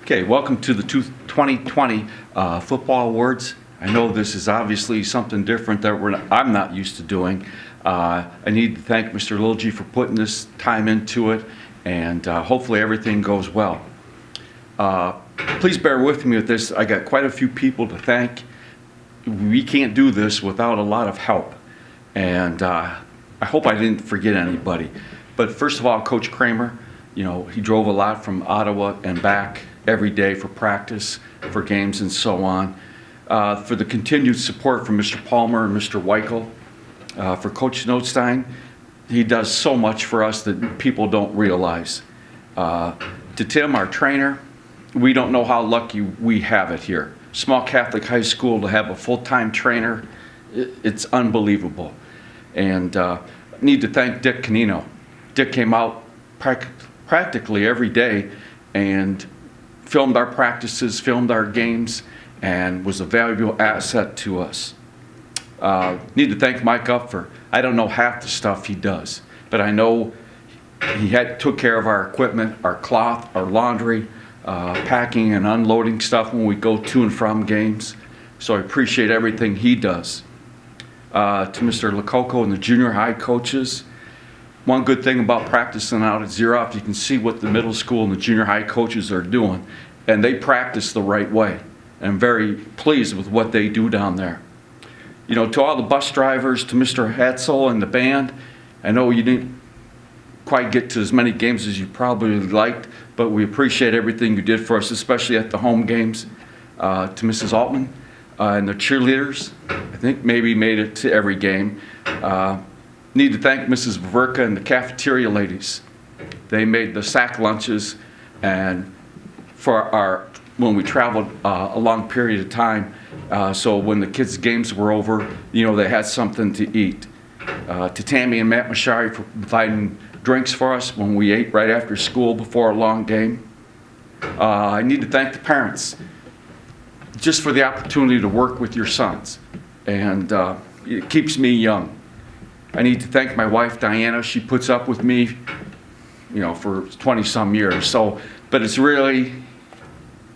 Okay, welcome to the 2020 Football Awards. I know this is obviously something different that I'm not used to doing. I need to thank Mr. Lilgy for putting this time into it, and hopefully everything goes well. Please bear with me with this. I got quite a few people to thank. We can't do this without a lot of help, and I hope I didn't forget anybody. But first of all, Coach Kramer, you know, he drove a lot from Ottawa and back every day for practice, for games, and so on. For the continued support from Mr. Palmer and Mr. Weichel. For Coach Notstein, he does so much for us that people don't realize. To Tim, our trainer, we don't know how lucky we have it here. Small Catholic high school, to have a full-time trainer, it's unbelievable. And need to thank Dick Canino. Dick came out practically every day and filmed our practices, filmed our games, and was a valuable asset to us. Need to thank Mike Upfer. I don't know half the stuff he does, but I know he took care of our equipment, our cloth, our laundry, packing and unloading stuff when we go to and from games. So I appreciate everything he does. To Mr. Lococo and the junior high coaches, one good thing about practicing out at Zero, you can see what the middle school and the junior high coaches are doing, and they practice the right way. And I'm very pleased with what they do down there. You know, to all the bus drivers, to Mr. Hatzel and the band, I know you didn't quite get to as many games as you probably liked, but we appreciate everything you did for us, especially at the home games. To Mrs. Altman and the cheerleaders, I think maybe made it to every game. Need to thank Mrs. Vaverka and the cafeteria ladies. They made the sack lunches, and for when we traveled a long period of time, so when the kids' games were over, you know, they had something to eat. To Tammy and Matt Mashari for providing drinks for us when we ate right after school before a long game. I need to thank the parents just for the opportunity to work with your sons, and it keeps me young. I need to thank my wife, Diana. She puts up with me, you know, for 20-some years. So, but it's really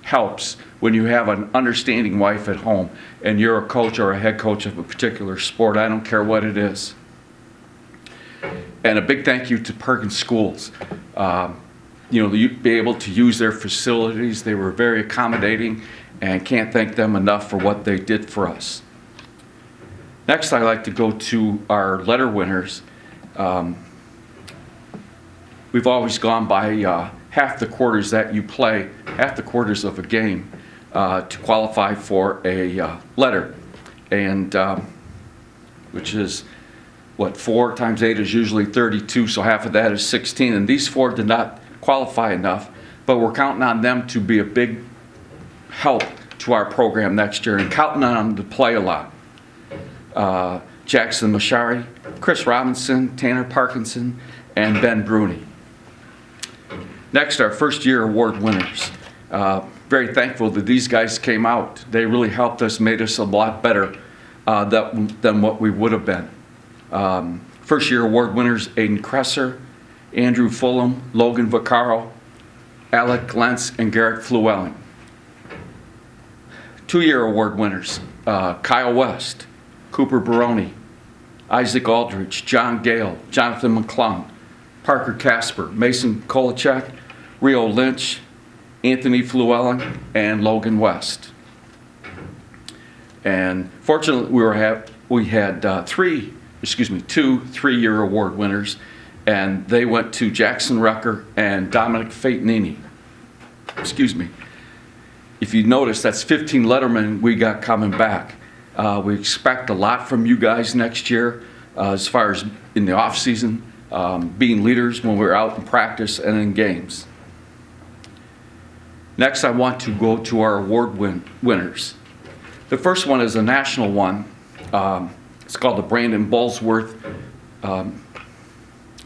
helps when you have an understanding wife at home and you're a coach or a head coach of a particular sport. I don't care what it is. And a big thank you to Perkins Schools. You know, be able to use their facilities. They were very accommodating, and can't thank them enough for what they did for us. Next, I'd like to go to our letter winners. We've always gone by half the quarters that you play, half the quarters of a game, to qualify for a letter, and which is what, 4 times 8 is usually 32, so half of that is 16, and these 4 did not qualify enough, but we're counting on them to be a big help to our program next year, and counting on them to play a lot. Jackson Mashari, Chris Robinson, Tanner Parkinson, and Ben Bruni. Next, our first year award winners. Very thankful that these guys came out. They really helped us, made us a lot better than what we would have been. First year award winners: Aiden Kresser, Andrew Fulham, Logan Vaccaro, Alec Glentz, and Garrett Flewelling. 2-year award winners: Kyle West, Cooper Baroni, Isaac Aldridge, John Gale, Jonathan McClung, Parker Casper, Mason Kolachek, Rio Lynch, Anthony Flewelling, and Logan West. And fortunately, we had 2 3-year award winners, and they went to Jackson Rucker and Dominic Fatanini. Excuse me. If you notice, that's 15 lettermen we got coming back. We expect a lot from you guys next year as far as in the off season, being leaders when we're out in practice and in games. Next, I want to go to our award winners. The first one is a national one. It's called the Brandon Ballsworth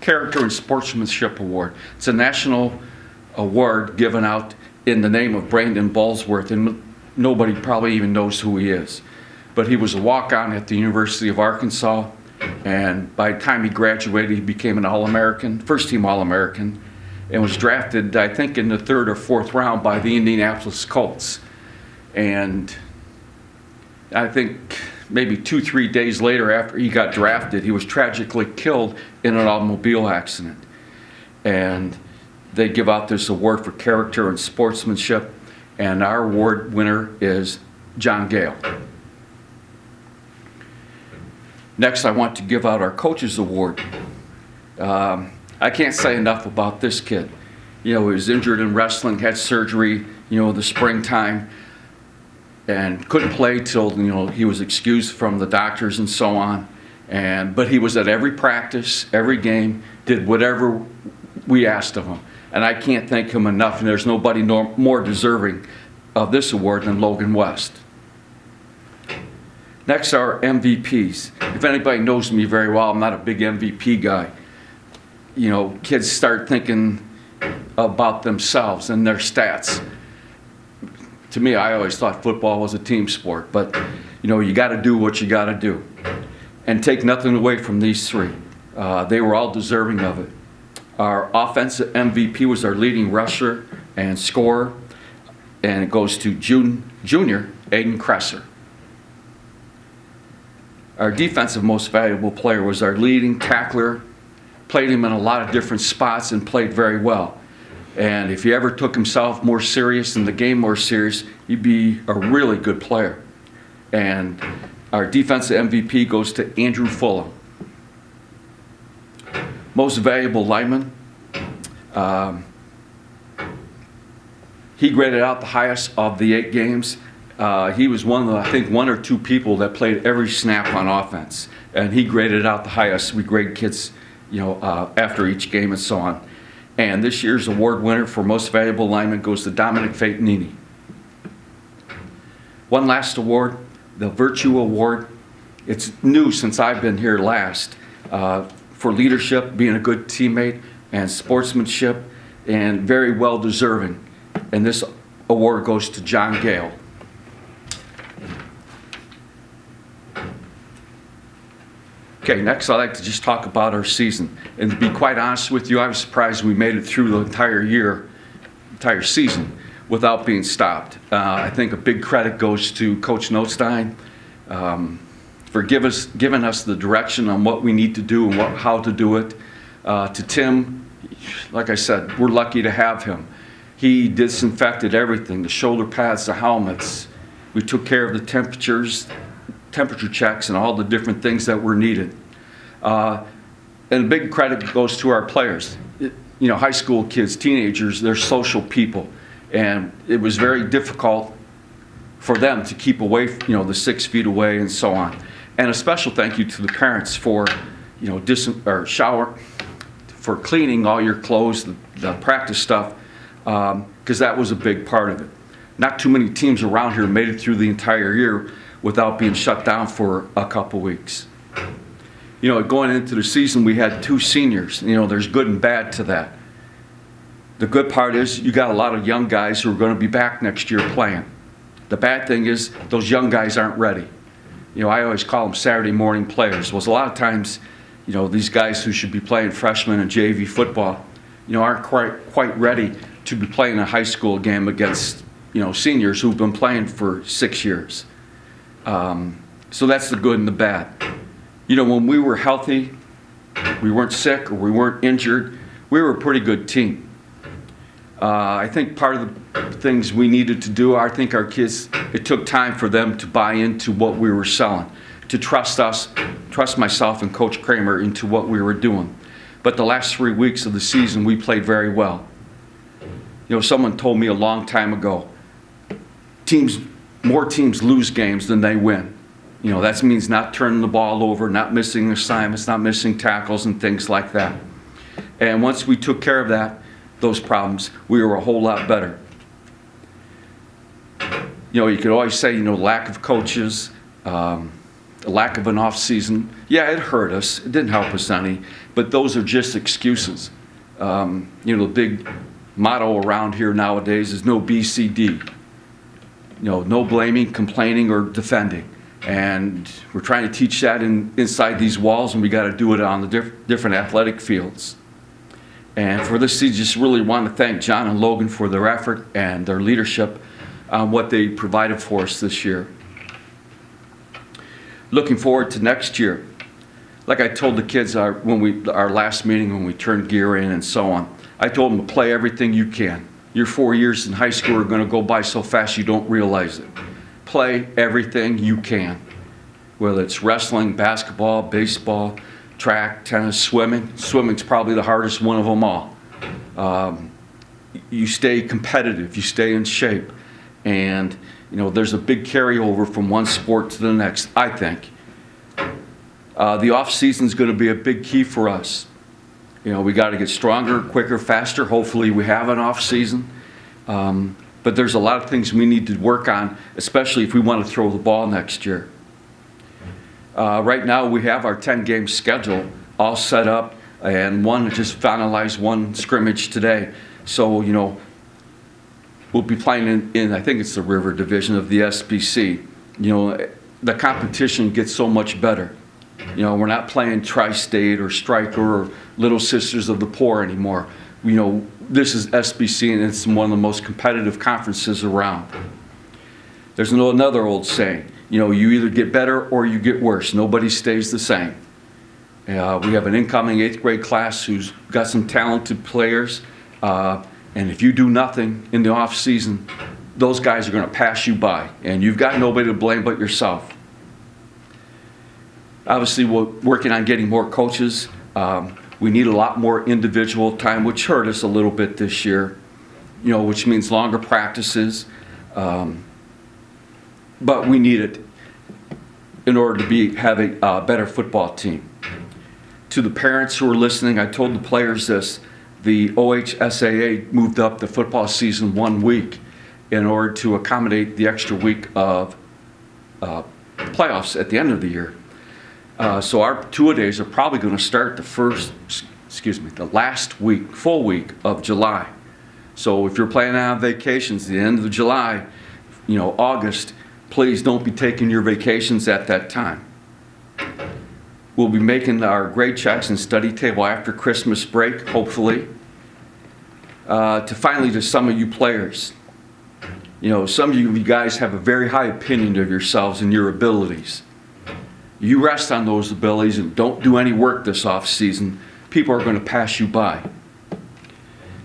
Character and Sportsmanship Award. It's a national award given out in the name of Brandon Ballsworth, and nobody probably even knows who he is. But he was a walk-on at the University of Arkansas, and by the time he graduated, he became an All-American, first-team All-American, and was drafted, I think, in the 3rd or 4th round by the Indianapolis Colts. And I think maybe 2-3 days later after he got drafted, he was tragically killed in an automobile accident. And they give out this award for character and sportsmanship, and our award winner is John Gale. Next, I want to give out our Coaches Award. I can't say enough about this kid. He was injured in wrestling, had surgery, the springtime, and couldn't play till, he was excused from the doctors and so on. But he was at every practice, every game, did whatever we asked of him. And I can't thank him enough, and there's nobody more deserving of this award than Logan West. Next are MVPs. If anybody knows me very well, I'm not a big MVP guy. Kids start thinking about themselves and their stats. To me, I always thought football was a team sport, but you got to do what you got to do. And take nothing away from these three. They were all deserving of it. Our offensive MVP was our leading rusher and scorer, and it goes to junior Aiden Kresser. Our defensive most valuable player was our leading tackler, played him in a lot of different spots and played very well. And if he ever took himself more serious and the game more serious, he'd be a really good player. And our defensive MVP goes to Andrew Fulham. Most valuable lineman, he graded out the highest of the 8 games. He was one of the, I think, 1 or 2 people that played every snap on offense, and he graded out the highest. We grade kids, after each game and so on. And this year's award winner for most valuable lineman goes to Dominic Fatanini. One last award, the Virtue Award. It's new since I've been here last, for leadership, being a good teammate, and sportsmanship, and very well deserving. And this award goes to John Gale. Okay, next I'd like to just talk about our season. And to be quite honest with you, I was surprised we made it through the entire season without being stopped. I think a big credit goes to Coach Notstein for giving us the direction on what we need to do and how to do it. To Tim, like I said, we're lucky to have him. He disinfected everything, the shoulder pads, the helmets. We took care of the temperature checks and all the different things that were needed. And a big credit goes to our players. High school kids, teenagers, they're social people. And it was very difficult for them to keep away, the 6 feet away and so on. And a special thank you to the parents for, for cleaning all your clothes, the practice stuff, because that was a big part of it. Not too many teams around here made it through the entire year without being shut down for a couple weeks. Going into the season, we had 2 seniors. There's good and bad to that. The good part is you got a lot of young guys who are going to be back next year playing. The bad thing is those young guys aren't ready. I always call them Saturday morning players. Well, a lot of times, these guys who should be playing freshman and JV football, aren't quite ready to be playing a high school game against, seniors who've been playing for 6 years. So that's the good and the bad. When we were healthy, we weren't sick or we weren't injured, we were a pretty good team. I think part of the things we needed to do, I think our kids, it took time for them to buy into what we were selling, to trust us, trust myself and Coach Kramer into what we were doing. But the last 3 weeks of the season, we played very well. Someone told me a long time ago, more teams lose games than they win. That means not turning the ball over, not missing assignments, not missing tackles and things like that. And once we took care of those problems, we were a whole lot better. You could always say, lack of coaches, lack of an off season. Yeah, it hurt us. It didn't help us any. But those are just excuses. The big motto around here nowadays is no BCD. No blaming, complaining, or defending. And we're trying to teach that inside these walls, and we got to do it on the different athletic fields. And for this season, just really want to thank John and Logan for their effort and their leadership on what they provided for us this year. Looking forward to next year. Like I told the kids our last meeting when we turned gear in and so on, I told them to play everything you can. Your 4 years in high school are going to go by so fast you don't realize it. Play everything you can, whether it's wrestling, basketball, baseball, track, tennis, swimming. Swimming's probably the hardest one of them all. You stay competitive, you stay in shape, and there's a big carryover from one sport to the next, I think. The off season is going to be a big key for us. We got to get stronger, quicker, faster. Hopefully we have an off season. But there's a lot of things we need to work on, especially if we want to throw the ball next year. Right now we have our 10-game schedule all set up, and just finalized one scrimmage today. So, we'll be playing in I think it's the River Division of the SBC. The competition gets so much better. We're not playing Tri-State or Stryker or Little Sisters of the Poor anymore. This is SBC, and it's one of the most competitive conferences around. There's another old saying, you either get better or you get worse. Nobody stays the same. We have an incoming 8th grade class who's got some talented players, and if you do nothing in the off season, those guys are going to pass you by, and you've got nobody to blame but yourself. Obviously, we're working on getting more coaches. We need a lot more individual time, which hurt us a little bit this year, which means longer practices. But we need it in order to have a better football team. To the parents who are listening, I told the players this. The OHSAA moved up the football season 1 week in order to accommodate the extra week of playoffs at the end of the year. So our two-a-days are probably going to start the last full week of July. So if you're planning on vacations at the end of July, August, please don't be taking your vacations at that time. We'll be making our grade checks and study table after Christmas break, hopefully. To some of you players, some of you guys have a very high opinion of yourselves and your abilities. You rest on those abilities and don't do any work this off season, people are going to pass you by.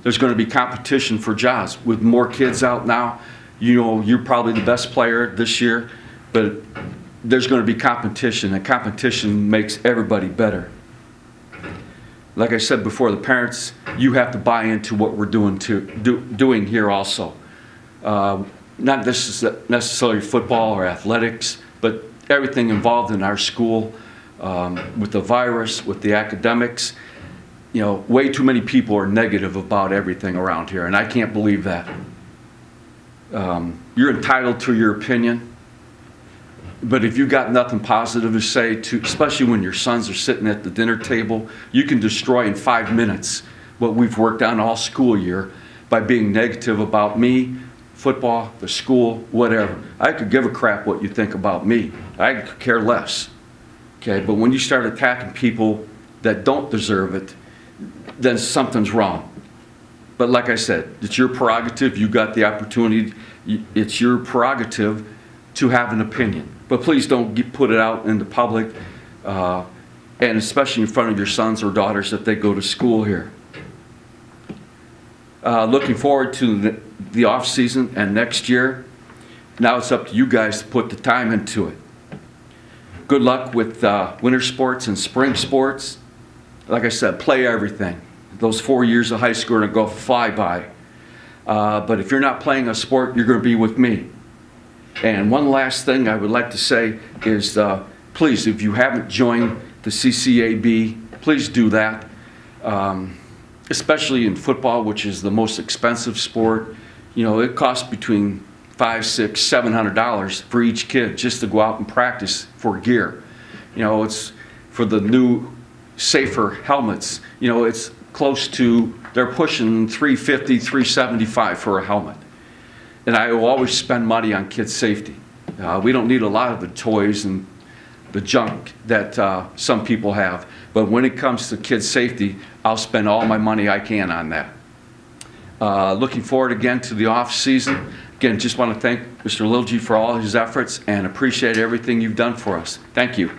There's going to be competition for jobs. With more kids out now, you're probably the best player this year, but there's going to be competition, and competition makes everybody better. Like I said before, the parents, you have to buy into what we're doing here also. Not necessarily football or athletics, but everything involved in our school, with the virus, with the academics. Way too many people are negative about everything around here, and I can't believe that. You're entitled to your opinion, but if you've got nothing positive to say, especially when your sons are sitting at the dinner table, you can destroy in 5 minutes what we've worked on all school year by being negative about me, football, the school, whatever. I could give a crap what you think about me. I could care less. Okay, but when you start attacking people that don't deserve it, then something's wrong. But like I said, it's your prerogative. You got the opportunity. It's your prerogative to have an opinion. But please don't put it out in the public, and especially in front of your sons or daughters if they go to school here. Looking forward to the off season and next year. Now it's up to you guys to put the time into it. Good luck with winter sports and spring sports. Like I said, play everything. Those 4 years of high school are going to go fly by. But if you're not playing a sport, you're going to be with me. And one last thing I would like to say is, please, if you haven't joined the CCAB, please do that. Especially in football, which is the most expensive sport. It costs between $500, $600, $700 for each kid just to go out and practice for gear. It's for the new, safer helmets. It's close to, they're pushing $350, $375 for a helmet. And I will always spend money on kids' safety. We don't need a lot of the toys and the junk that some people have. But when it comes to kids' safety, I'll spend all my money I can on that. Looking forward again to the off season. Again, just want to thank Mr. Littlegy for all his efforts and appreciate everything you've done for us. Thank you.